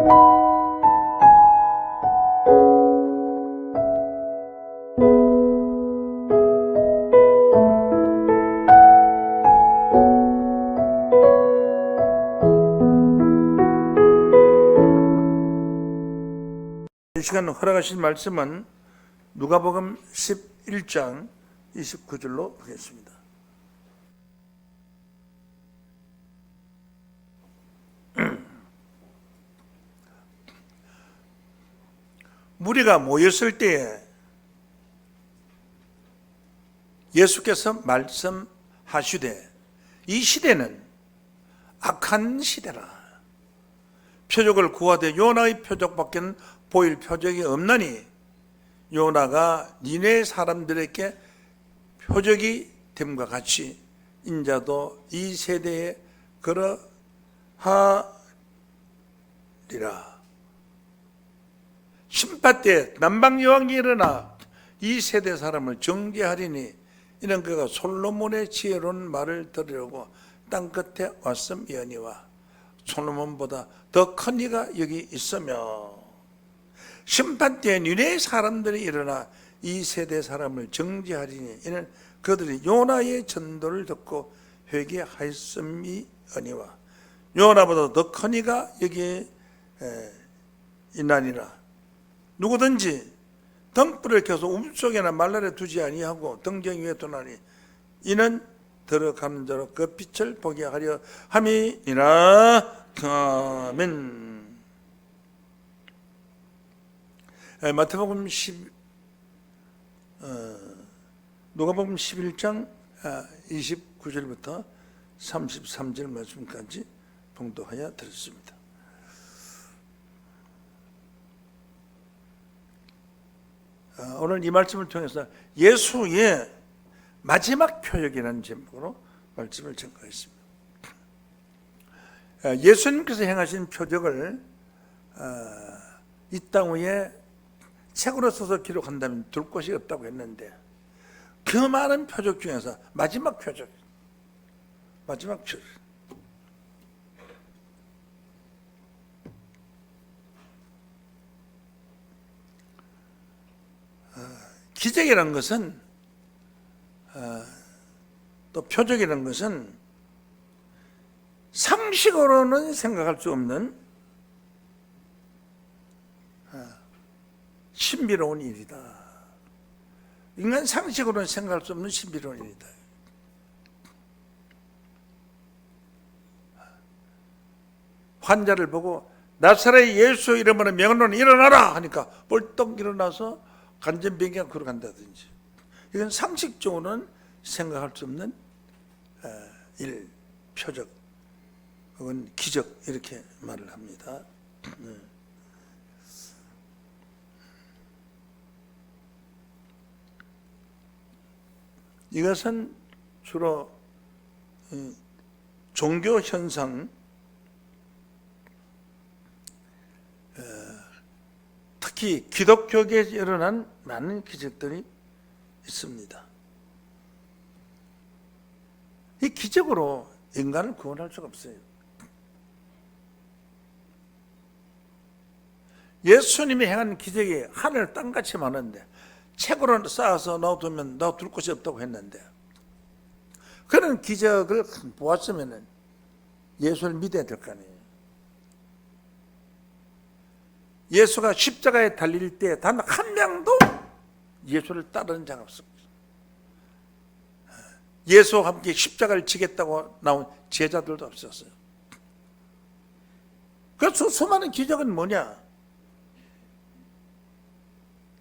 이 시간 허락하신 말씀은 누가복음 11장 29절로 하겠습니다. 무리가 모였을 때에 예수께서 말씀하시되 이 시대는 악한 시대라. 표적을 구하되 요나의 표적밖에 보일 표적이 없나니 요나가 니네 사람들에게 표적이 됨과 같이 인자도 이 세대에 그러하리라. 심판 때 남방 여왕이 일어나 이 세대 사람을 정죄하리니 이는 그가 솔로몬의 지혜로운 말을 들으려고 땅 끝에 왔음이니와 솔로몬보다 더 큰 이가 여기 있으며 심판 때 니네 사람들이 일어나 이 세대 사람을 정죄하리니 이는 그들이 요나의 전도를 듣고 회개하였음이니와 요나보다 더 큰 이가 여기 있나니라. 누구든지 등불을 켜서 움속에나 말라에 두지 아니하고 등경 위에 두나니 이는 들어가는 자로 그 빛을 보게 하려 함이니라. 아멘. 마태복음 누가복음 11장 29절부터 33절 말씀까지 봉독하여 드렸습니다. 오늘 이 말씀을 통해서 예수의 마지막 표적이라는 제목으로 말씀을 전가했습니다. 예수님께서 행하신 표적을 이 땅 위에 책으로 써서 기록한다면 둘 곳이 없다고 했는데 그 많은 표적 중에서 마지막 표적 기적이라는 것은 또 표적이라는 것은 상식으로는 생각할 수 없는 신비로운 일이다. 인간 상식으로는 생각할 수 없는 신비로운 일이다. 환자를 보고 나사렛 예수 이름으로 명하노니 일어나라 하니까 벌떡 일어나서 간전병이가 걸어간다든지 이건 상식적으로는 생각할 수 없는 일, 표적 혹은 기적 이렇게 말을 합니다. 이것은 주로 종교 현상, 특히 기독교계에 일어난 많은 기적들이 있습니다. 이 기적으로 인간을 구원할 수가 없어요. 예수님이 행한 기적이 하늘 땅같이 많은데 책으로 쌓아서 놔두면 놔둘 곳이 없다고 했는데 그런 기적을 보았으면 예수를 믿어야 될 거 아니에요. 예수가 십자가에 달릴 때 단 한 명도 예수를 따르는 자가 없습니다. 예수와 함께 십자가를 지겠다고 나온 제자들도 없었어요. 그래서 수많은 기적은 뭐냐?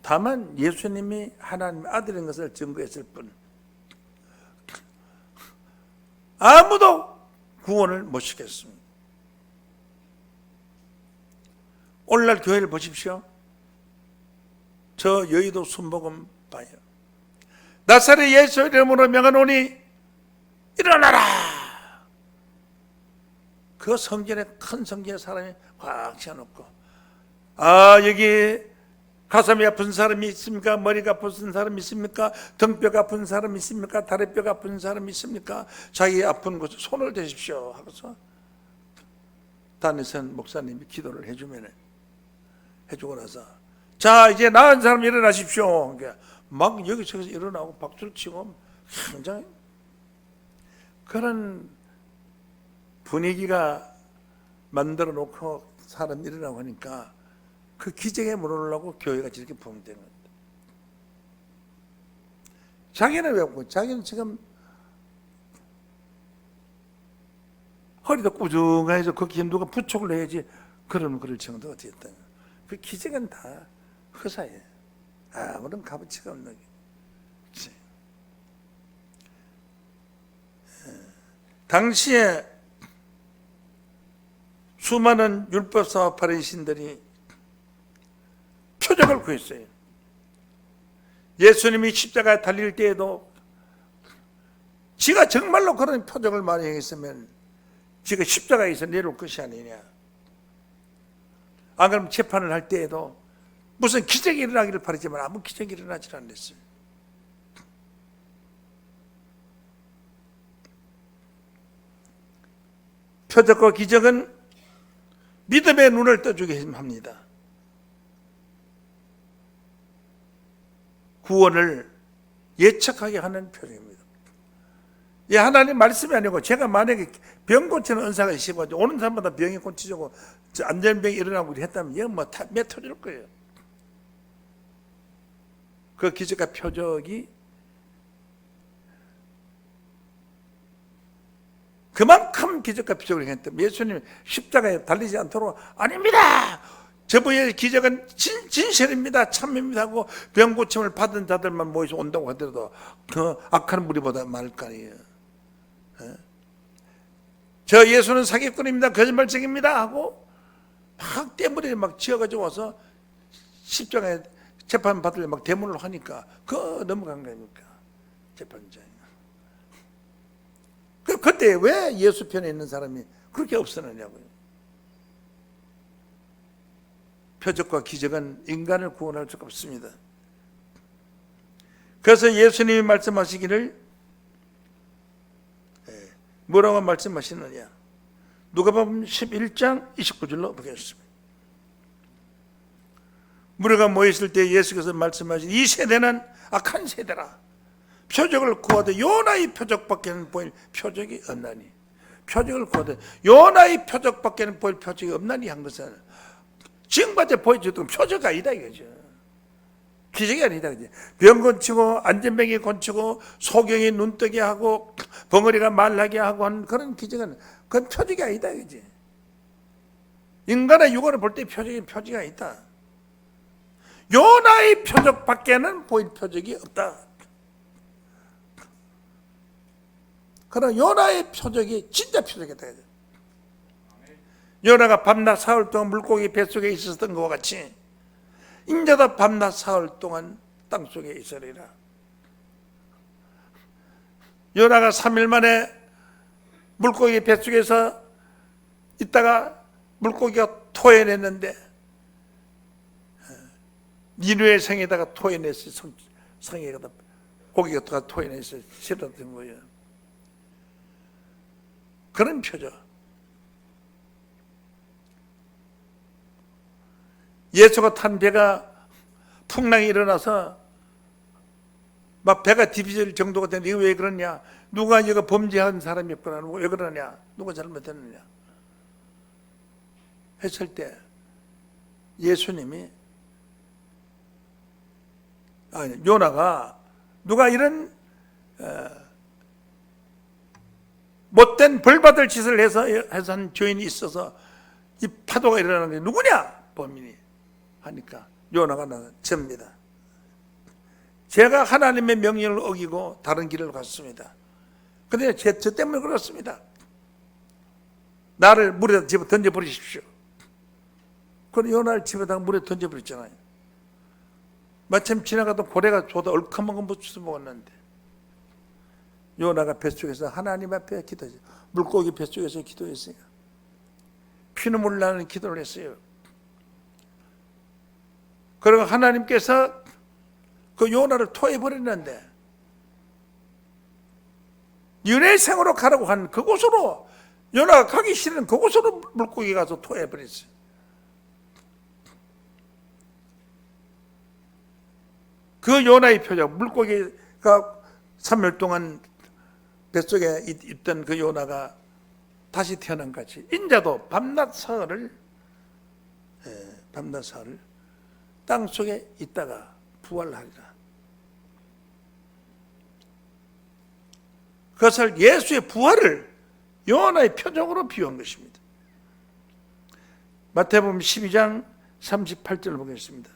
다만 예수님이 하나님의 아들인 것을 증거했을 뿐 아무도 구원을 못 시켰습니다. 오늘날 교회를 보십시오. 저 여의도 순복음 봐요. 나사렛 예수 이름으로 명하노니 일어나라. 그 성전에 큰 성전에 사람이 확 채워놓고 여기 가슴이 아픈 사람이 있습니까? 머리가 아픈 사람이 있습니까? 등뼈가 아픈 사람이 있습니까? 다리뼈가 아픈 사람이 있습니까? 자기 아픈 곳에 손을 대십시오 하고서 다니선 목사님이 기도를 해주고 나서 자 이제 나은 사람 일어나십시오. 그러니까 막 여기저기서 일어나고 박수를 치고 굉장히 그런 분위기가 만들어 놓고 사람 일어나고 하니까 그 기적에 물으려고 교회가 저렇게 부흥된 겁니다. 자기는 왜 없고 자기는 지금 허리도 꾸중해서 거기에 누가 부촉을 해야지 그러면 그럴 정도가 됐다. 그 기적은 다 허사예요. 아무런 값어치가 없는 게. 당시에 수많은 율법사와 바리새인들이 표적을 구했어요. 예수님이 십자가에 달릴 때에도 지가 정말로 그런 표적을 많이 행했으면 지가 십자가에서 내려올 것이 아니냐. 안 그러면 재판을 할 때에도 무슨 기적이 일어나기를 바라지만 아무 기적이 일어나질 않았어요. 표적과 기적은 믿음의 눈을 떠주게 합니다. 구원을 예측하게 하는 표적입니다. 이 하나님 말씀이 아니고 제가 만약에 병 고치는 은사가 있고 오는 사람마다 병이 고치고 안전병이 일어나고 했다면 이건 매 터질 거예요. 그 기적과 표적이 그만큼 기적과 표적을 했다면 예수님이 십자가에 달리지 않도록 아닙니다. 저분의 기적은 진실입니다. 참입니다 하고 병 고침을 받은 자들만 모여서 온다고 하더라도 그 악한 무리보다 많을 거 아니에요. 저 예수는 사기꾼입니다. 거짓말쟁입니다 하고 막 떼머리를 막 지어가지고 와서 십자가에 재판 받으려 막 대문을 하니까 그거 넘어간 거니까 재판장이. 그때 왜 예수 편에 있는 사람이 그렇게 없어느냐고요. 표적과 기적은 인간을 구원할 수가 없습니다. 그래서 예수님이 말씀하시기를 뭐라고 말씀하시느냐. 누가복음 11장 29절로 보겠습니다. 무리가 모였을 때 예수께서 말씀하신 이 세대는 악한 세대라. 표적을 구하되 요나의 표적밖에는 보일 표적이 없나니. 표적을 구하되 요나의 표적밖에는 보일 표적이 없나니 한 것은 지금까지 보여줬던 표적이 아니다 이거죠. 기적이 아니다. 병 고치고 안전병이 고치고 소경이 눈뜨게 하고 벙어리가 말하게 하고 하는 그런 기적은 그건 표적이 아니다 이거지. 인간의 육안을 볼 때 표적이 아니다. 요나의 표적밖에는 보일 표적이 없다. 그러나 요나의 표적이 진짜 표적이다. 요나가 밤낮 사흘 동안 물고기 뱃속에 있었던 것과 같이 인자도 밤낮 사흘 동안 땅속에 있으리라. 요나가 3일 만에 물고기 뱃속에서 있다가 물고기가 토해냈는데 니누의 성에다가 토해냈어요. 성에다가 고기가 토해냈어요. 실었던 거예요. 그런 표적. 예수가 탄 배가 풍랑이 일어나서 막 배가 뒤집어질 정도가 되는데 이거 왜 그러냐? 누가 이거 범죄한 사람이었구나. 왜 그러냐? 누가 잘못했느냐? 했을 때 예수님이 요나가 누가 이런 못된 벌받을 짓을 해서 한 죄인이 있어서 이 파도가 일어나는 게 누구냐? 범인이 하니까 요나가 접니다. 제가 하나님의 명령을 어기고 다른 길을 갔습니다. 그런데 저 때문에 그렇습니다. 나를 물에다 집어 던져버리십시오. 그럼 요나를 집에다가 물에 던져버렸잖아요. 마침 지나가던 고래가 줘도 얼큰먹은 부추 먹었는데 요나가 뱃속에서 하나님 앞에 기도했어요. 물고기 뱃속에서 기도했어요. 피눈물 나는 기도를 했어요. 그리고 하나님께서 그 요나를 토해버렸는데 유네생으로 가라고 한 그곳으로 요나가 가기 싫은 그곳으로 물고기 가서 토해버렸어요. 그 요나의 표적, 물고기가 3일 동안 뱃속에 있던 그 요나가 다시 태어난 같이 인자도 밤낮 사흘을 땅속에 있다가 부활하리라. 그것을 예수의 부활을 요나의 표적으로 비유한 것입니다. 마태복음 12장 38절을 보겠습니다.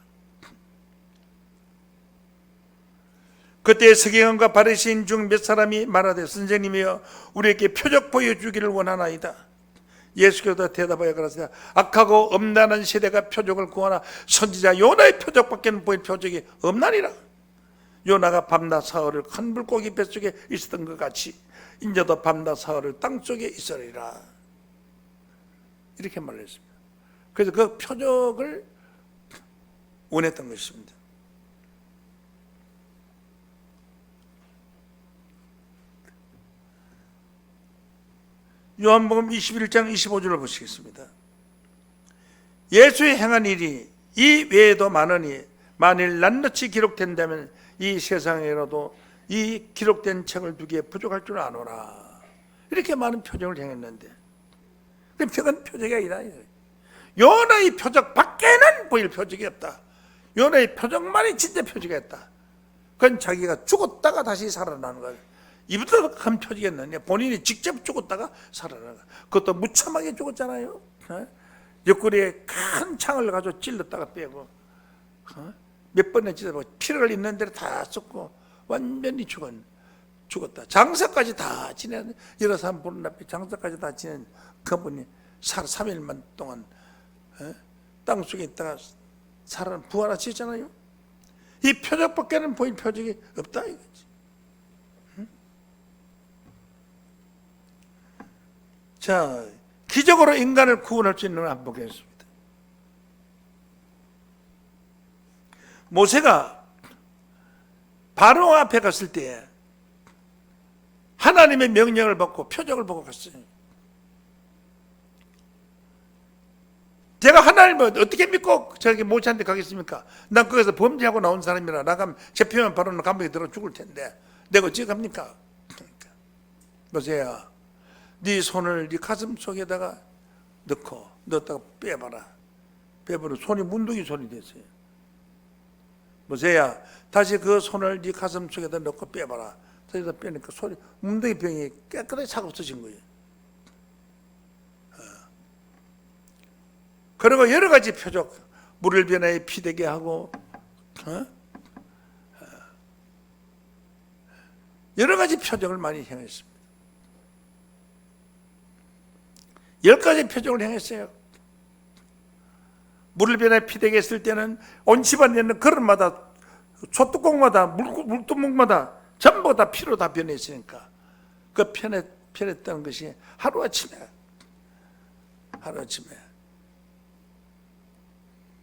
그때 서기관과 바리새인 중 몇 사람이 말하되 선생님이여 우리에게 표적 보여주기를 원하나이다. 예수께서 대답하여 가라사대 악하고 엄난한 세대가 표적을 구하나 선지자 요나의 표적밖에 보일 표적이 없나니라. 요나가 밤낮 사흘을 큰 물고기 뱃속에 있었던 것 같이 인자도 밤낮 사흘을 땅속에 있으리라. 이렇게 말했습니다. 그래서 그 표적을 원했던 것입니다. 요한복음 21장 25절을 보시겠습니다. 예수의 행한 일이 이 외에도 많으니 만일 낱낱이 기록된다면 이 세상에라도 이 기록된 책을 두기에 부족할 줄 아노라. 이렇게 많은 표적을 행했는데 그건 표적이 아니다. 요나의 표적 밖에는 보일 표적이 없다. 요나의 표적만이 진짜 표적이었다. 그건 자기가 죽었다가 다시 살아나는 거예요. 이보다 큰 표적이었느냐. 본인이 직접 죽었다가 살아나는 거예요. 그것도 무참하게 죽었잖아요. 옆구리에 큰 창을 가지고 찔렀다가 빼고 몇 번에 찔러서 피를 있는 대로 다 쏟고 완전히 죽었다. 장사까지 다 지낸 여러 사람 보는 앞에 장사까지 다 지낸 그분이 3일만 동안 땅속에 있다가 부활하셨잖아요. 이 표적밖에는 보일 표적이 없다 이거지. 자, 기적으로 인간을 구원할 수 있는 걸 한번 보겠습니다. 모세가 바로 앞에 갔을 때 하나님의 명령을 받고 표적을 보고 갔어요. 제가 하나님을 어떻게 믿고 저렇게 모세한테 가겠습니까? 난 거기서 범죄하고 나온 사람이라 나가면 제표면 바로 감옥에 들어 죽을 텐데 내가 어찌 갑니까? 그러니까. 모세야, 네 손을 네 가슴 속에다가 넣었다가 빼봐라. 빼버려 손이 문둥이 손이 됐어요. 모세야, 다시 그 손을 네 가슴 속에다 넣고 빼봐라. 그래서 빼니까 손이 문둥이 병이 깨끗하게 차고 없어진 거예요. 그리고 여러 가지 표적, 물을 변화에 피되게 하고 여러 가지 표적을 많이 행했습니다. 10가지 표적을 행했어요. 물을 변화에 피되게 했을 때는 온 집안에 있는 그릇마다 솥뚜껑마다 물두멍마다 전부 다 피로 다 변했으니까 그 변했다는 것이 하루아침에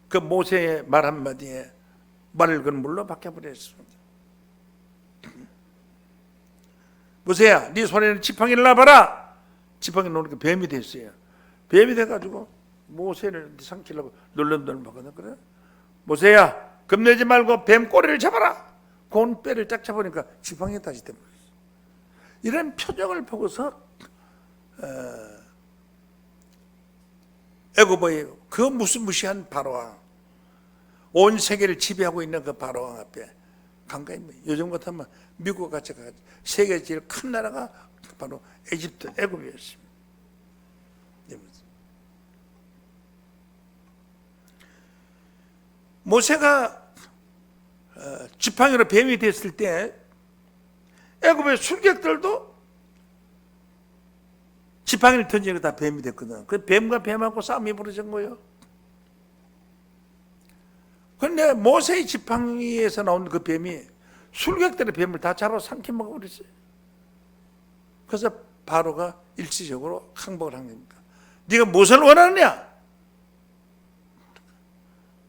그 모세의 말 한마디에 맑은 물로 바뀌어버렸습니다. 모세야, 네 손에는 지팡이를 놔봐라. 지팡이 놓으니까 뱀이 됐어요. 뱀이 돼가지고 모세를 삼키려고 놀렁놀렁하거든. 그래? 모세야, 겁내지 말고 뱀 꼬리를 잡아라. 곤 뼈를 딱 잡으니까 지팡이가 다시 돼버렸어. 이런 표적을 보고서 애고보의 그 무시무시한 바로왕, 온 세계를 지배하고 있는 그 바로왕 앞에 간간히 요즘 같으면 미국 같이 세계 제일 큰 나라가 바로 에집트, 애굽이었습니다. 모세가 지팡이로 뱀이 됐을 때 애굽의 술객들도 지팡이를 던지니까 다 뱀이 됐거든. 그 뱀과 뱀하고 싸움이 벌어진 거예요. 그런데 모세의 지팡이에서 나온 그 뱀이 술객들의 뱀을 다 잡아 삼켜 먹어버렸어요. 그래서 바로가 일시적으로 항복을 한 겁니다. 네가 무엇을 원하느냐?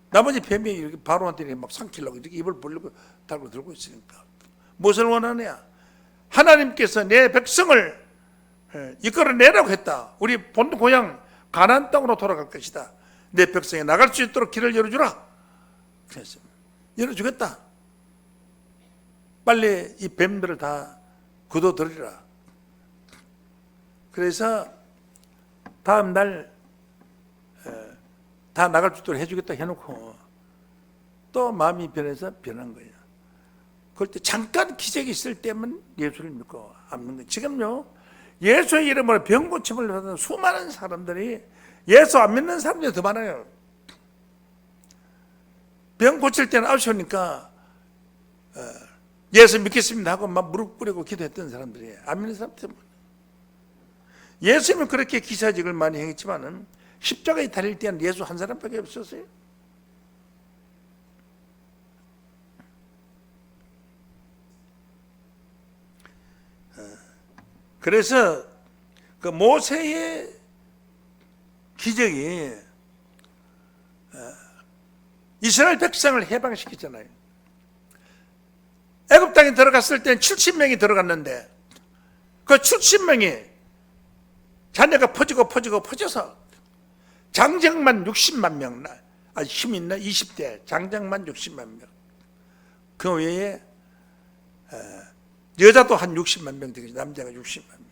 나머지 뱀이 이렇게 바로한테 이렇게 막 삼키려고 이렇게 입을 벌리고 달고 들고 있으니까 무엇을 원하느냐? 하나님께서 내 백성을 이끌어내라고 했다. 우리 본 고향 가나안 땅으로 돌아갈 것이다. 내 백성이 나갈 수 있도록 길을 열어주라. 그래서 열어주겠다. 빨리 이 뱀들을 다 거둬들이라. 그래서 다음 날 다 나갈 수 있도록 해주겠다 해놓고 또 마음이 변해서 변한 거예요. 그럴 때 잠깐 기적이 있을 때면 예수를 믿고 안 믿는 거예요. 지금요, 예수의 이름으로 병 고침을 받은 수많은 사람들이 예수 안 믿는 사람들이 더 많아요. 병 고칠 때는 아쉬우니까 예수 믿겠습니다 하고 막 무릎 꿇이고 기도했던 사람들이 안 믿는 사람들. 예수님은 그렇게 기사직을 많이 행했지만은 십자가에 달릴 때는 예수 한 사람밖에 없었어요. 그래서 그 모세의 기적이 이스라엘 백성을 해방시켰잖아요. 애굽 땅에 들어갔을 때는 70명이 들어갔는데 그 70명이 자녀가 퍼져서 장정만 60만 명, 힘 있는 20대 장정만 60만 명, 그 외에 여자도 한 60만 명 되겠죠. 남자가 60만 명.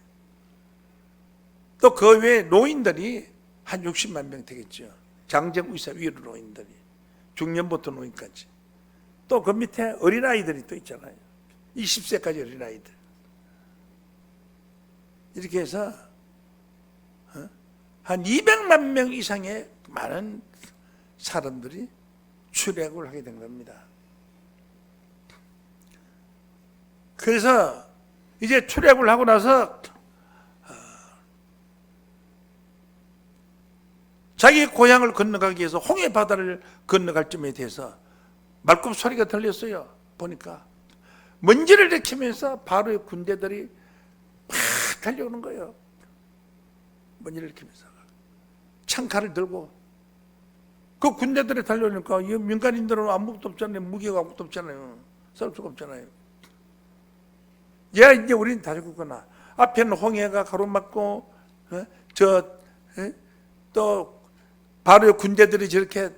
또 그 외에 노인들이 한 60만 명 되겠죠. 장정 의사 위로 노인들이, 중년부터 노인까지. 또 그 밑에 어린아이들이 또 있잖아요. 20세까지 어린아이들. 이렇게 해서 한 200만 명 이상의 많은 사람들이 출애굽을 하게 된 겁니다. 그래서 이제 출애굽을 하고 나서 자기 고향을 건너가기 위해서 홍해 바다를 건너갈 점에 대해서 말굽 소리가 들렸어요. 보니까 먼지를 일으키면서 바로의 군대들이 막 달려오는 거예요. 먼지를 일으키면서 창칼을 들고 그 군대들이 달려오니까 이 민간인들은 아무것도 없잖아요. 무기가 아무것도 없잖아요. 싸울 수가 없잖아요. 야, 이제 우리는 다 죽었구나. 앞에는 홍해가 가로막고 또 바로 군대들이 저렇게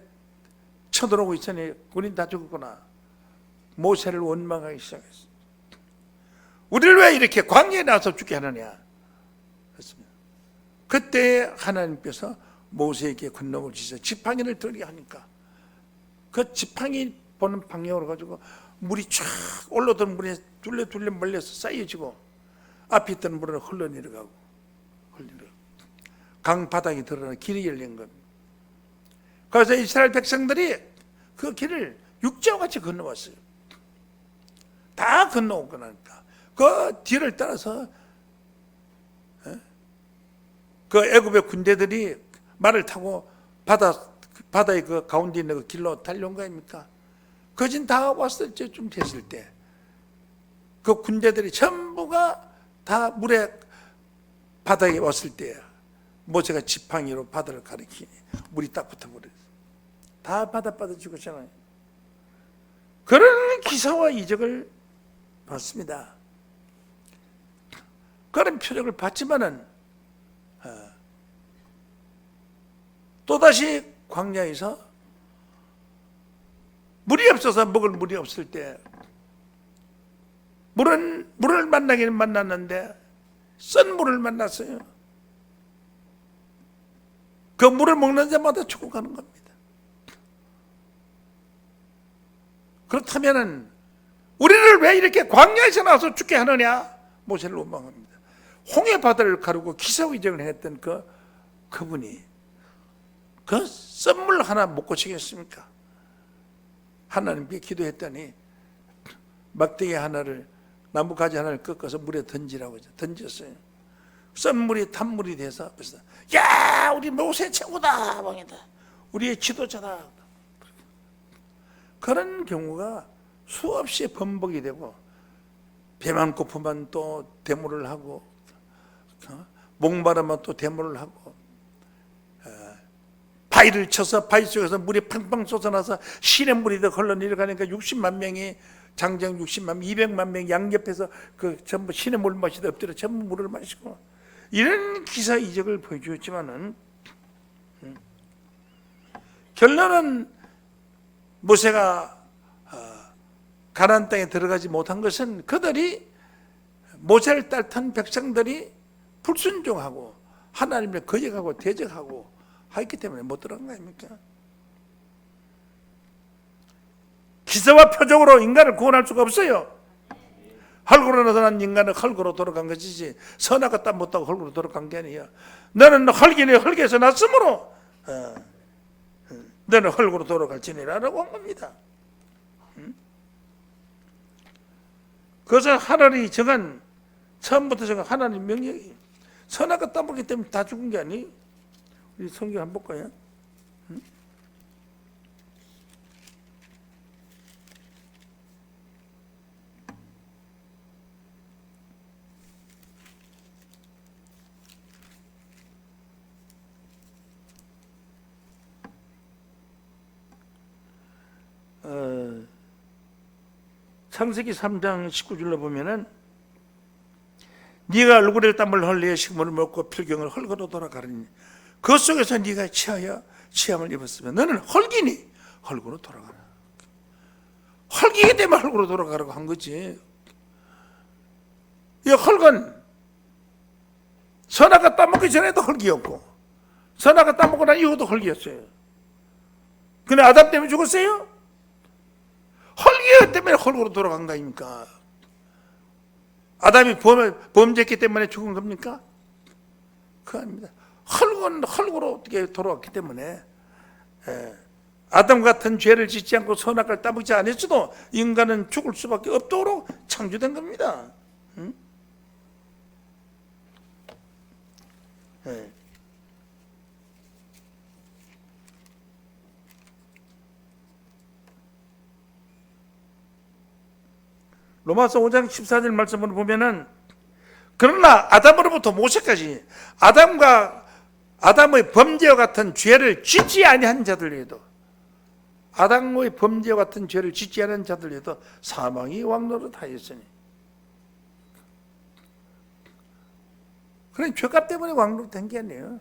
쳐들어오고 있으니 우리는 다 죽었구나. 모세를 원망하기 시작했어. 우리를 왜 이렇게 광야에 나와서 죽게 하느냐. 그렇습니다. 그때 하나님께서 모세에게 권능을 주셔서 지팡이를 들게 하니까 그 지팡이 보는 방향으로 가지고 물이 쫙 올라오던 물에 둘레 몰려서 쌓여지고 앞에 있던 물은 흘러내려가고 강 바닥이 드러나 길이 열린 겁니다. 그래서 이스라엘 백성들이 그 길을 육지와 같이 건너왔어요. 다 건너오고 나니까 그 뒤를 따라서 그 애굽의 군대들이 말을 타고 바다의 그 가운데 있는 그 길로 달려온 거 아닙니까? 거진 다 왔을 때쯤 됐을 때 그 군대들이 전부가 다 물에 바다에 왔을 때 모세가 지팡이로 바다를 가리키니 물이 딱 붙어버렸어요. 다 바다 죽었잖아요. 그런 기사와 이적을 봤습니다. 그런 표적을 봤지만은 또다시 광야에서 물이 없어서 먹을 물이 없을 때 물을 만나기는 만났는데 쓴 물을 만났어요. 그 물을 먹는 데마다 죽어가는 겁니다. 그렇다면은 우리를 왜 이렇게 광야에서 나와서 죽게 하느냐? 모세를 원망합니다. 홍해 바다를 가르고 기사의적을 했던 그분이 그 쓴물 하나 못 고치겠습니까? 하나님께 기도했더니 막대기 하나를 나무가지 하나를 꺾어서 물에 던지라고 해서 던졌어요. 썬물이 탄물이 돼서 그래서 야, 우리 모세 최고다, 왕이다, 우리의 지도자다. 그런 경우가 수없이 번복이 되고 배만 고프면 또 데모를 하고 목마르면 또 데모를 하고 바위를 쳐서 바위 속에서 물이 팡팡 쏟아나서 시냇물이 더 흘러내려가니까 60만 명이 장정 60만 명, 200만 명이 양옆에서 그 전부 시냇물 마시다 엎드려 전부 물을 마시고 이런 기사 이적을 보여주었지만은 결론은 모세가 가나안 땅에 들어가지 못한 것은 그들이 모세를 따르던 백성들이 불순종하고 하나님을 거역하고 대적하고 하였기 때문에 못 들어간 거 아닙니까? 기사와 표적으로 인간을 구원할 수가 없어요. 헐고로 나타난 인간은 헐고로 돌아간 것이지 선악과 땀 못하고 헐고로 돌아간 게 아니야. 너는 헐기니 헐게서 났으므로 너는 헐고로 돌아갈지니라라고 한 겁니다. 그것은 하나님이 정한 처음부터 정한 하나님 명령이 선악과 땀 먹기 때문에 다 죽은 게 아니. 우리 성경 한번 볼까요? 창세기 3장 19절로 보면은 네가 얼굴에 땀을 흘려 식물을 먹고 필경을 헐거로 돌아가리니 그 속에서 네가 취함을 입었으면 너는 헐기니 헐거로 돌아가라. 헐기기 때문에 헐거로 돌아가라고 한 거지. 이 헐건 선악과 따먹기 전에도 헐기였고 선악과 따먹고 난 이후도 헐기였어요. 근데 아담 때문에 죽었어요? 헐기 때문에 헐거로 돌아간 거 아닙니까? 아담이 범죄했기 때문에 죽은 겁니까? 그거 아닙니다. 헐거로 어떻게 돌아왔기 때문에 아담 같은 죄를 짓지 않고 선악을 따먹지 않았어도 인간은 죽을 수밖에 없도록 창조된 겁니다. 응? 로마서 5장 14절 말씀을 보면은 그러나 아담으로부터 모세까지 아담의 범죄와 같은 죄를 짓지 아니한 자들에도 아담의 범죄와 같은 죄를 짓지 않은 자들에도 사망이 왕노릇하였으니 그래 죄값 때문에 왕노릇한 게 아니에요.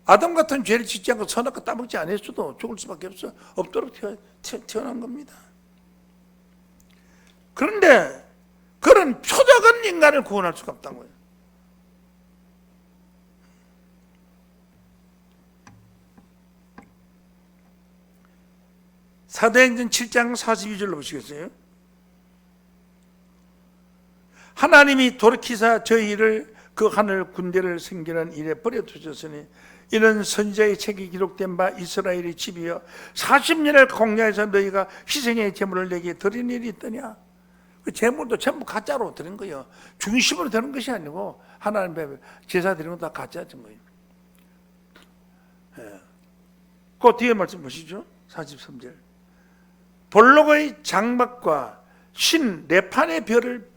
아담 같은 죄를 짓지 않고 선악과 따먹지 않았어도 죽을 수밖에 없도록 태어난 겁니다. 그런데 그런 표적은 인간을 구원할 수가 없다는 거예요. 사도행전 7장 42절로 보시겠어요? 하나님이 돌이키사 저희를 그 하늘 군대를 섬기는 일에 버려두셨으니 이는 선지자의 책이 기록된 바 이스라엘의 집이여 40년을 광야에서 너희가 희생의 제물을 내게 드린 일이 있더냐. 그 제물도 전부 가짜로 드린 거예요. 중심으로 드는 것이 아니고 하나님 제사 드리는 건 다 가짜인 거예요. 그 뒤에 말씀 보시죠. 43절. 볼록의 장막과 신 네판의 별을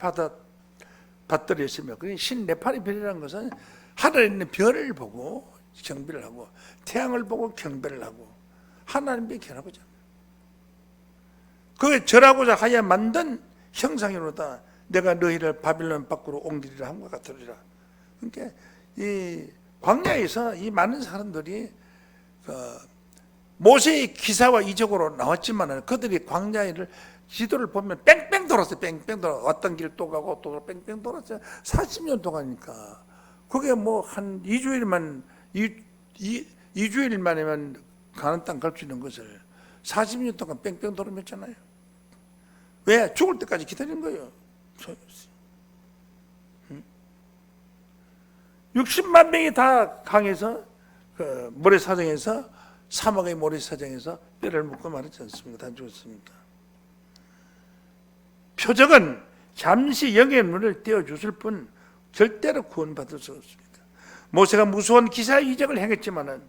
받들였으며 신 네판의 별이라는 것은 하늘에 있는 별을 보고 경배를 하고 태양을 보고 경배를 하고 하나님께 견하고자 그게 절하고자 하여 만든 형상이로다 내가 너희를 바빌론 밖으로 옮기리라 함과 같으리라. 그러니까 이 광야에서 이 많은 사람들이 모세의 기사와 이적으로 나왔지만 그들이 광야를 지도를 보면 뺑뺑 돌았어요. 뺑뺑 돌아 어떤 길 또 가고 또 뺑뺑 돌았어요. 40년 동안이니까 그게 뭐 한 2주일만 2주일만에만 가는 땅 갈 수 있는 것을 40년 동안 뺑뺑 돌아했잖아요. 왜? 죽을 때까지 기다린 거예요. 60만 명이 다 강에서 그 모래사장에서 사막의 모래사장에서 뼈를 묻고 말하지 않습니까? 다 죽었습니다. 표적은 잠시 영의 눈을 떼어줬을 뿐 절대로 구원받을 수 없습니다. 모세가 무수한 기사 이적을 행했지만은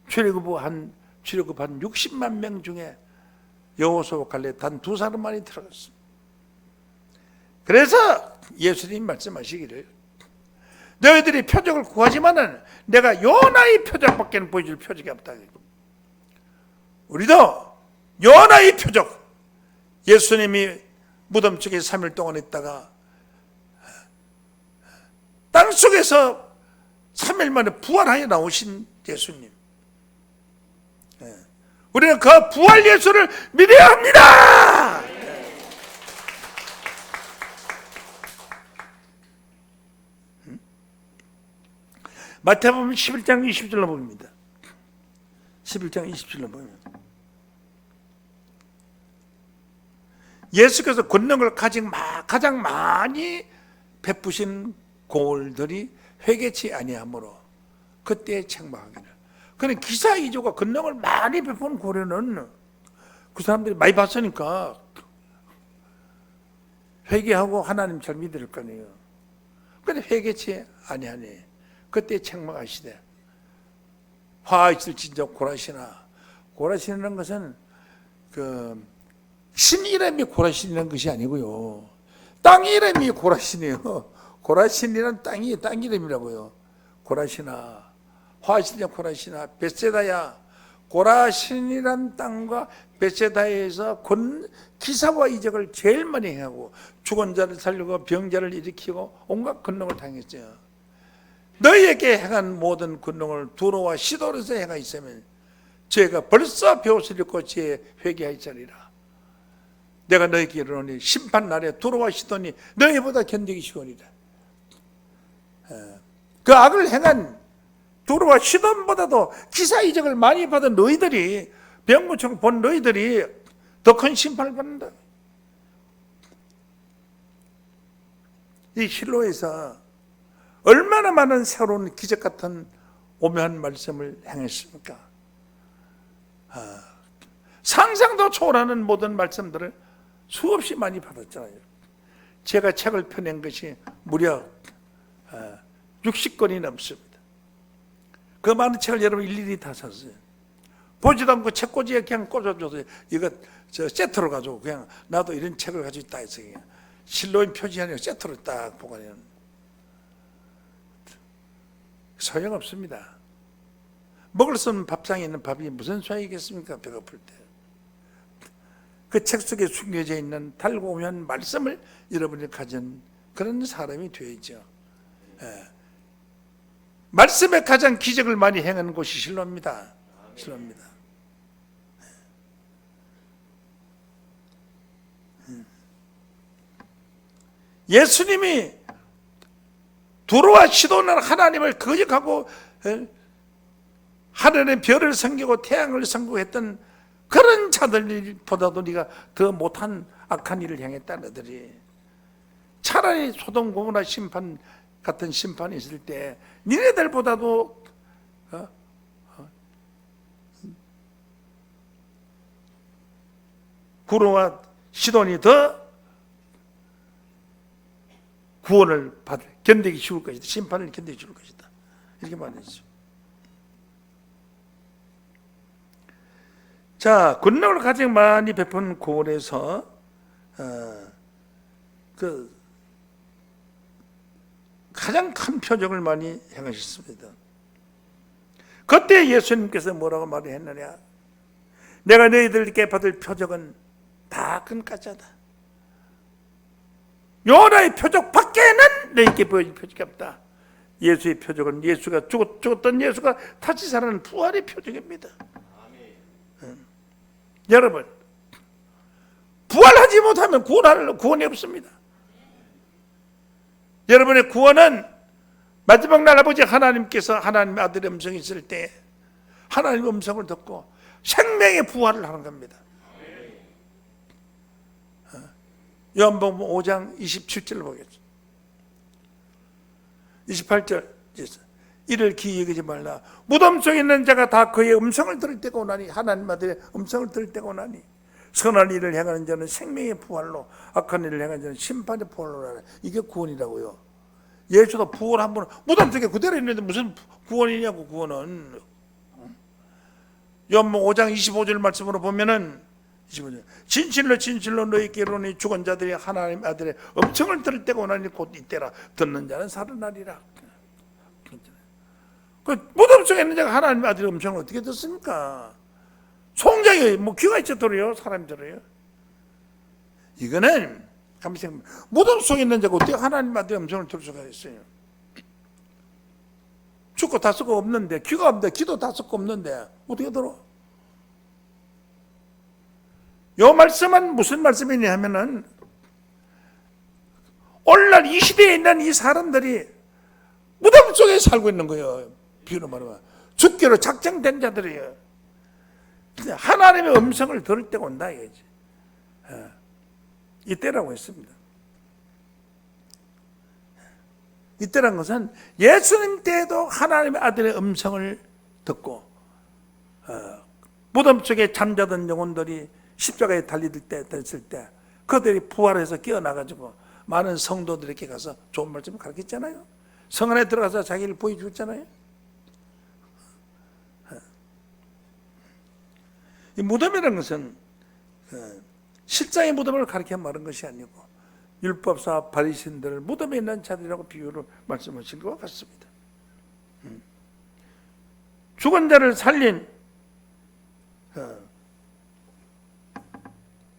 출애굽한 60만 명 중에 여호수아와 갈렙 단 2사람만이 들어갔습니다. 그래서 예수님 말씀하시기를 너희들이 표적을 구하지만은 내가 요나의 표적밖에 보여줄 표적이 없다. 우리도 요나의 표적, 예수님이 무덤 쪽에 3일 동안 있다가 땅속에서 3일 만에 부활하여 나오신 예수님. 우리는 그 부활 예수를 믿어야 합니다. 마태복음 11장 20절로 봅니다. 11장 20절로 보면 예수께서 권능을 가장 많이 베푸신 고을들이 회개치 아니하므로 그때에 책망하기를. 그런 기사 이조가 권능을 많이 베푼 고려는 그 사람들이 많이 봤으니까 회개하고 하나님 잘 믿을 거 아니에요. 그런데 회개치 아니하니 그때 책망하시되 화 있을 진정 고라시나. 고라시는 것은 그 신 이름이 고라신이라는 것이 아니고요, 땅 이름이 고라신이에요. 고라신이란 땅 이름이라고요. 고라시나, 화신이냐 고라시나, 벳세다야. 고라신이란 땅과 벳세다에서 기사와 이적을 제일 많이 행하고 죽은 자를 살리고 병자를 일으키고 온갖 권능을 당했어요. 너희에게 행한 모든 권능을 두로와 시도에서 행하였으면 죄가 벌써 배옷을 입고 죄에 회개하였으리라. 내가 너희에게 이르노니 심판 날에 두로와 시돈이 너희보다 견디기 쉬우니라. 그 악을 행한 두로와 시돈보다도 기사 이적을 많이 받은 너희들이, 병고충을 본 너희들이 더 큰 심판을 받는다. 이 실로에서 얼마나 많은 새로운 기적 같은 오묘한 말씀을 행했습니까? 상상도 초월하는 모든 말씀들을 수없이 많이 받았잖아요. 제가 책을 펴낸 것이 무려 60권이 넘습니다. 그 많은 책을 여러분 일일이 다 샀어요. 보지도 않고 책꽂이에 그냥 꽂아줘서 이거 세트로 가지고 그냥 나도 이런 책을 가지고 있다 해서 그냥 실로인 표지 아니고 세트로 딱 보관해요. 소용없습니다. 먹을 수 없는 밥상에 있는 밥이 무슨 소용이겠습니까? 배고플 때. 그 책 속에 숨겨져 있는 달고 오묘한 말씀을 여러분이 가진 그런 사람이 되어야죠. 말씀에 가장 기적을 많이 행하는 곳이 실로입니다. 실로입니다. 예수님이 두로와 시돈은 하나님을 거역하고 하늘의 별을 섬기고 태양을 섬기했던 그런 자들보다도 네가 더 못한 악한 일을 행했다. 너들이 차라리 소돔 고모라 심판 같은 심판이 있을 때 니네들보다도 구로와 시돈이 더 구원을 견디기 쉬울 것이다. 심판을 견디기 쉬울 것이다. 이렇게 말했죠. 자, 권능을 가장 많이 베푼 고을에서 가장 큰 표적을 많이 행하셨습니다. 그때 예수님께서 뭐라고 말했느냐? 내가 너희들께 받을 표적은 다 큰 가짜다. 요나의 표적 밖에는 너희에게 보여줄 표적이 없다. 예수의 표적은 예수가 죽었던 예수가 다시 살아나는 부활의 표적입니다. 여러분, 부활하지 못하면 구원이 없습니다. 여러분의 구원은 마지막 날 아버지 하나님께서 하나님의 아들의 음성이 있을 때 하나님의 음성을 듣고 생명의 부활을 하는 겁니다. 요한복음 5장 27절을 보겠습니다. 28절 이를 기이 여기지 말라. 무덤 속에 있는 자가 다 그의 음성을 들을 때가 오나니, 하나님 아들의 음성을 들을 때가 오나니 선한 일을 행하는 자는 생명의 부활로, 악한 일을 행하는 자는 심판의 부활로 하라. 이게 구원이라고요. 예수도 부활 한 번, 무덤 속에 그대로 있는데 무슨 구원이냐고. 구원은 요한복음 5장 25절 말씀으로 보면은 25절 진실로 너희에게 이르노니 죽은 자들이 하나님 아들의 음성을 들을 때가 오나니 곧 이때라. 듣는 자는 살아나리라. 그 무덤 속에 있는 자가 하나님 아들의 음성을 어떻게 듣습니까? 송장이 뭐 귀가 있어 들어요? 사람이 들어요? 이거는 가만히 생각해보면 무덤 속에 있는 자가 어떻게 하나님 아들의 음성을 들을 수가 있어요? 죽고 다 쓰고 없는데, 귀가 없는데 귀도 다 쓰고 없는데 어떻게 들어? 요 말씀은 무슨 말씀이냐 하면은 오늘날 이 시대에 있는 이 사람들이 무덤 속에 살고 있는 거예요. 비유로 말하면 죽기로 작정된 자들이에요. 하나님의 음성을 들을 때가 온다 이거지. 이때라고 했습니다. 이때란 것은 예수님 때에도 하나님의 아들의 음성을 듣고 무덤 속에 잠자던 영혼들이 십자가에 달리들 때 됐을 때 그들이 부활해서 깨어나가지고 많은 성도들에게 가서 좋은 말씀을 가르쳤잖아요. 성 안에 들어가서 자기를 보여주었잖아요. 이 무덤이라는 것은 실상의 무덤을 가리켜 말한 것이 아니고 율법사 바리새인들을 무덤에 있는 자들이라고 비유로 말씀하신 것 같습니다. 죽은 자를 살린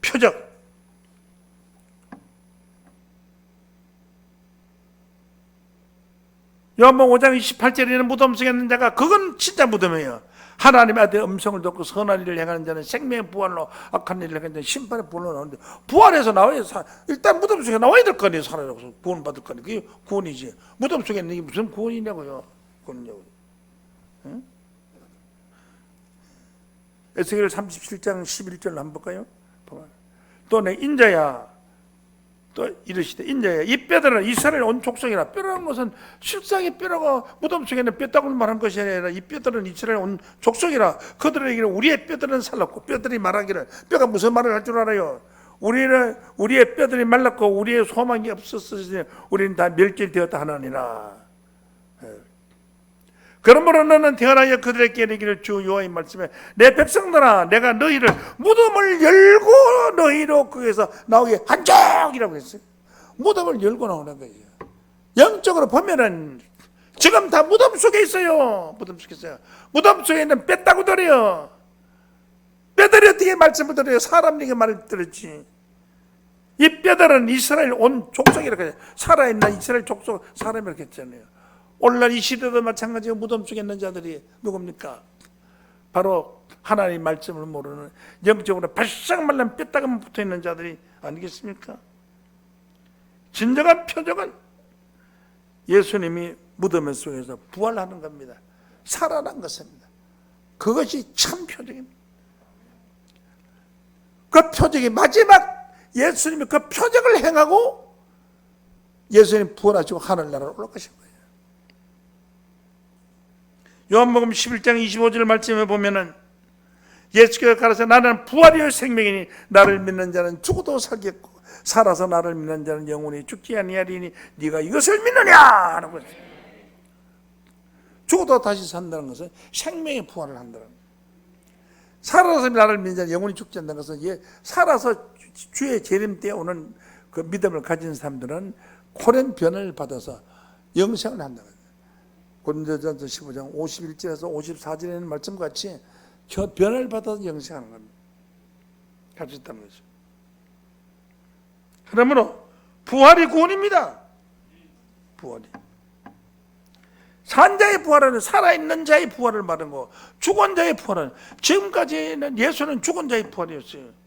표적, 요한복음 5장 28절에는 무덤 속에 있는 자가 그건 진짜 무덤이에요. 하나님의 아들의 음성을 듣고 선한 일을 행하는 자는 생명의 부활로 악한 일을 행하는 자는 심판의 부활로 나오는데 부활해서 나와야 일단 무덤 속에 나와야 될 거 아니에요. 살아나서 구원받을 거 아니에요. 그게 구원이지. 무덤 속에 있는 게 무슨 구원이냐고요. 구원이냐고요. 응? 에스겔 37장 11절 한번 볼까요? 또 내 인자야, 또 이르시되 인자야 이 뼈들은 이스라엘 온 족속이라. 뼈라는 것은 실상의 뼈라고 무덤 속에 있는 뼈다구를 말한 것이 아니라 이 뼈들은 이스라엘 온 족속이라. 그들에게는 우리의 뼈들은 살랐고 뼈들이 말하기를, 뼈가 무슨 말을 할 줄 알아요? 우리의 뼈들이 말랐고 우리의 소망이 없었으니 우리는 다 멸절되었다 하나니라. 그러므로 너는 태어나여 그들에게 이르기를 주 여호와의 말씀에 내 백성들아 내가 너희를 무덤을 열고 너희로 거기서 나오게 한쪽이라고 했어요. 무덤을 열고 나오는 거예요. 영적으로 보면은 지금 다 무덤 속에 있어요. 무덤 속에 있어요. 무덤 속에 있는 뼈다구들이요. 뼈들이 어떻게 말씀을 들어요? 사람에게 말을 들었지. 이 뼈들은 이스라엘 온 족속이라고 해요. 살아있는 이스라엘 족속 사람이라고 했잖아요. 오늘날 이 시대도 마찬가지로 무덤 속에 있는 자들이 누굽니까? 바로 하나님의 말씀을 모르는 영적으로 바싹 말른 뼈다귀만 붙어있는 자들이 아니겠습니까? 진정한 표적은 예수님이 무덤 속에서 부활하는 겁니다. 살아난 것입니다. 그것이 참 표적입니다. 그 표적이 마지막 예수님이 그 표적을 행하고 예수님이 부활하시고 하늘나라로 올라가신 거예요. 요한복음 11장 25절 말씀에 보면은 예수께서 가라사대 나는 부활이요 생명이니 나를 믿는 자는 죽어도 살겠고 살아서 나를 믿는 자는 영원히 죽지 아니하리니 네가 이것을 믿느냐 하는 거죠. 죽어도 다시 산다는 것은 생명의 부활을 한다는 거예요. 살아서 나를 믿는 자는 영원히 죽지 않는다는 것은 살아서 주의 재림 때 오는 그 믿음을 가진 사람들은 고난 변을 받아서 영생을 한다는 거예요. 고린도전서 15장 51절에서 54절에 있는 말씀과 같이 변을 받아서 영생하는 겁니다. 할 수 있다는 거죠. 그러므로 부활이 구원입니다. 부활이. 산자의 부활은 살아있는 자의 부활을 말하는 거고 죽은 자의 부활은 지금까지는 예수는 죽은 자의 부활이었어요.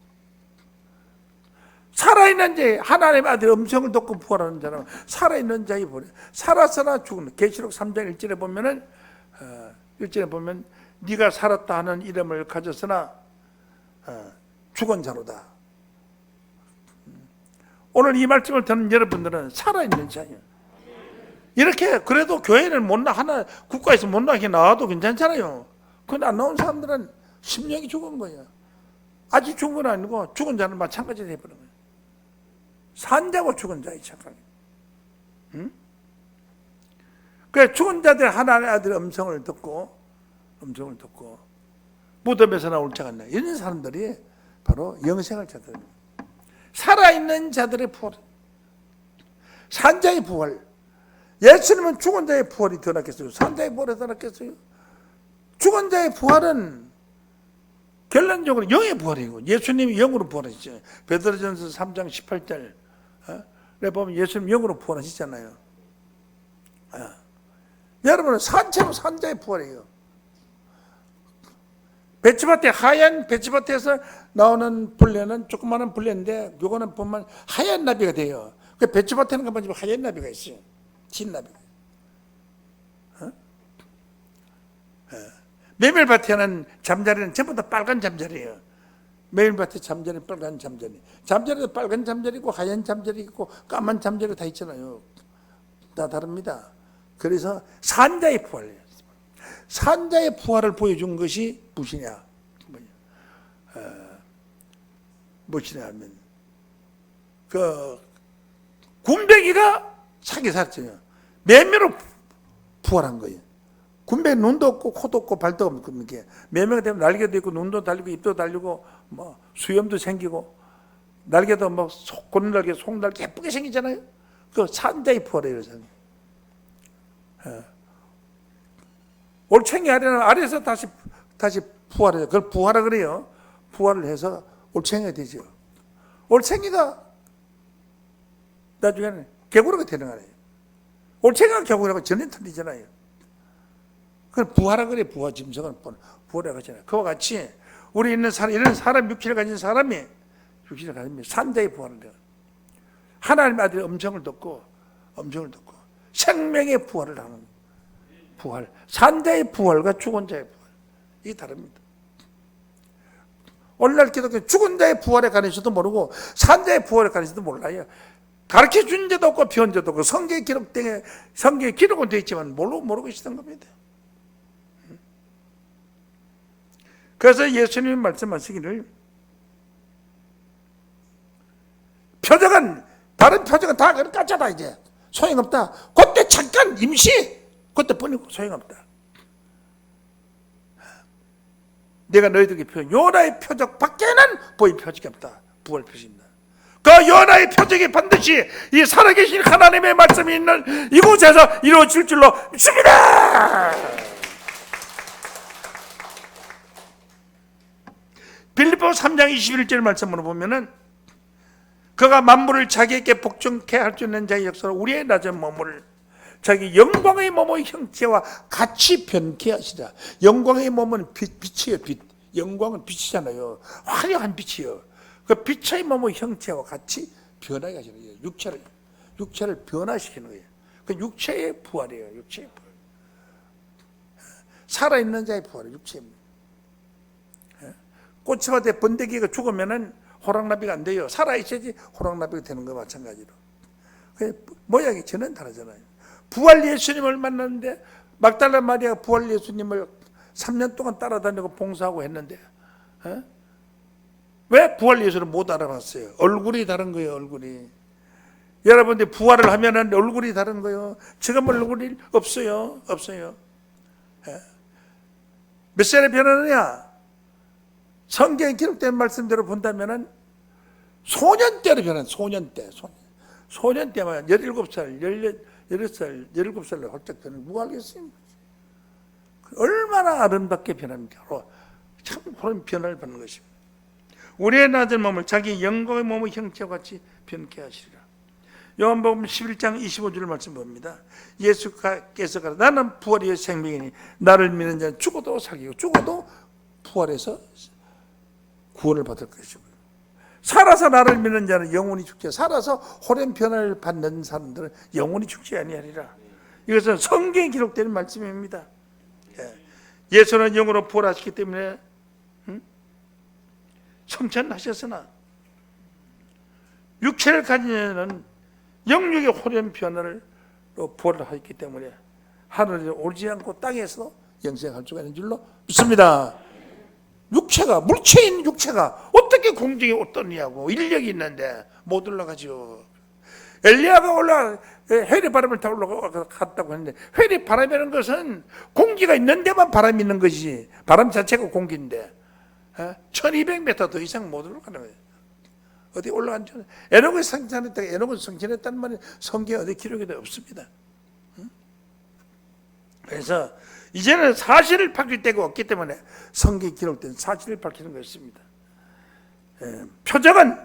살아있는 자, 하나님의 아들의 음성을 듣고 부활하는 자는 살아있는 자의 부활. 살아서나 죽은. 계시록 3장 1절에 보면은 1절에 보면 네가 살았다 하는 이름을 가졌으나 죽은 자로다. 오늘 이 말씀을 듣는 여러분들은 살아있는 자예요. 이렇게 그래도 교회는 못 나 하나 국가에서 못 나게 나와도 괜찮잖아요. 그런데 안 나온 사람들은 심령이 죽은 거예요. 아직 죽은 건 아니고 죽은 자는 마찬가지로 해버린 거예요. 산자고 죽은 자의 착각. 응? 그래 죽은 자들 하나님의 아들의 음성을 듣고 무덤에서 나올 자가 있나 이런 사람들이 바로 영생을 자들입니다. 살아있는 자들의 부활, 산자의 부활. 예수님은 죽은 자의 부활이 더 낫겠어요? 산자의 부활이 더 낫겠어요? 죽은 자의 부활은 결론적으로 영의 부활이고 예수님이 영으로 부활하시죠. 베드로전서 3장 18절 보면 예수님 영으로 부활하시잖아요. 여러분은 산채로 산자의 부활이에요. 배추밭에 하얀 배추밭에서 나오는 벌레는 조그마한 벌레인데 요거는 보면 하얀 나비가 돼요. 그 배추밭에는 가면 하얀 나비가 있어요. 진 나비가. 메밀밭에는 잠자리는 전부 다 빨간 잠자리예요. 메밀밭에 잠자리 빨간 잠자리. 잠자리도 빨간 잠자리고 하얀 잠자리 있고 까만 잠자리 다 있잖아요. 다 다릅니다. 그래서 산자의 부활이에요. 산자의 부활을 보여준 것이 무엇이냐? 무엇이냐 하면 그 군뱅이가 사기 살았잖아요. 매매로 부활한 거예요. 군뱅이 눈도 없고 코도 없고 발도 없고 매매가 되면 날개도 있고 눈도 달리고 입도 달리고 뭐 수염도 생기고 날개도 뭐 곤날개 송날개 예쁘게 생기잖아요. 그 산자의 부활이에요. 올챙이 아래에서 다시 부활해요. 그걸 부활을 그래요. 부활을 해서 올챙이가 되죠. 올챙이가 나중에는 개구리가 되는 거예요. 올챙이가 개구리가 전에 틀리잖아요. 그걸 부활을 그래. 부활 짐승은 부활을 하잖아요. 그와 같이 우리 있는 사람, 이런 사람 육체를 가진 사람이 육체를 가진 산자의 부활을 해요. 하나님의 아들의 음성을 듣고 생명의 부활을 하는 부활. 산자의 부활과 죽은 자의 부활. 이게 다릅니다. 오늘날 기독교 죽은 자의 부활에 관해서도 모르고 산자의 부활에 관해서도 몰라요. 가르쳐 준 자도 없고 배운 자도 없고 성경에 기록은 되어 있지만 모르고 있었던 겁니다. 그래서 예수님이 말씀하시기를 다른 표적은 다 가짜다 이제 소용없다. 그때 잠깐 임시 그때 뿐이고 소용없다. 내가 너희들에게 요나의 표적 밖에는 보일 표적이 없다. 부활 표적입니다. 그 요나의 표적이 반드시 이 살아계신 하나님의 말씀이 있는 이곳에서 이루어질 줄로 믿습니다. 빌립보서 3장 21절 말씀으로 보면은 그가 만물을 자기에게 복종케 할 수 있는 자의 역사로 우리의 낮은 몸을 자기 영광의 몸의 형체와 같이 변케 하시라. 영광의 몸은 빛이에요. 빛. 영광은 빛이잖아요. 화려한 빛이에요. 그 빛의 몸의 형체와 같이 변하게 하시는 거예요. 육체를 변화시키는 거예요. 그 육체의 부활이에요. 육체의 부활. 살아있는 자의 부활이에요. 육체입니다. 꽃밭에 번데기가 죽으면은 호랑나비가 안 돼요. 살아있어야지 호랑나비가 되는 거 마찬가지로. 모양이 전혀 다르잖아요. 부활 예수님을 만났는데 막달라 마리아가 부활 예수님을 3년 동안 따라다니고 봉사하고 했는데 왜 부활 예수를 못 알아봤어요? 얼굴이 다른 거예요. 얼굴이. 여러분들 부활을 하면은 얼굴이 다른 거예요. 지금 얼굴이 없어요. 몇 살에 변하느냐? 성경에 기록된 말씀대로 본다면은 소년 때로 변한 소년 때만 17살, 17살로 활짝 변하는 누가 알겠습니까? 얼마나 아름답게 변합니까? 참 그런 변화를 받는 것입니다. 우리의 낮은 몸을 자기 영광의 몸의 형체와 같이 변케 하시리라. 요한복음 11장 25절 말씀 봅니다. 예수께서 가라 나는 부활이요 생명이니 나를 믿는 자는 죽어도 살기고 죽어도 부활해서 구원을 받을 것이고 살아서 나를 믿는 자는 영원히 죽지 살아서 호련 변화를 받는 사람들은 영원히 죽지 아니하리라. 이것은 성경에 기록되는 말씀입니다. 예수는 영으로 부활하시기 때문에 성천하셨으나 육체를 가진 자는 영육의 호련 변화를 부활을 하였기 때문에 하늘에 오르지 않고 땅에서 영생할 수가 있는 줄로 믿습니다. 육체가 물체인 육체가 어떻게 공중에 올랐냐고 인력이 있는데 못 올라가죠. 엘리야가 회리 바람을 타 올라갔다고 했는데 회리 바람이라는 것은 공기가 있는 데만 바람이 있는 것이지 바람 자체가 공기인데 1200m 더 이상 못 올라가는 거예요. 어디 올라간 줄 에녹을 성전했다가 에녹은 성전했다는 말이 성경에 어디 기록이 없습니다. 그래서 이제는 사실을 밝힐 때가 없기 때문에 성경에 기록된 사실을 밝히는 것입니다. 표적은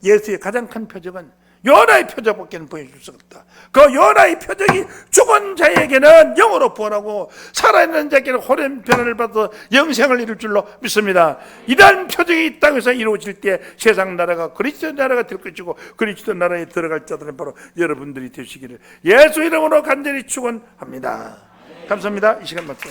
예수의 가장 큰 표적은 요나의 표적밖에 보여줄 수 없다. 그 요나의 표적이 죽은 자에게는 영으로 부활하고 살아있는 자에게는 호련 변화를 받아 영생을 이룰 줄로 믿습니다. 이러한 표적이 이 땅에서 이루어질 때 세상 나라가 그리스도 나라가 될 것이고 그리스도 나라에 들어갈 자들은 바로 여러분들이 되시기를 예수 이름으로 간절히 축원합니다. 감사합니다. 이 시간 말씀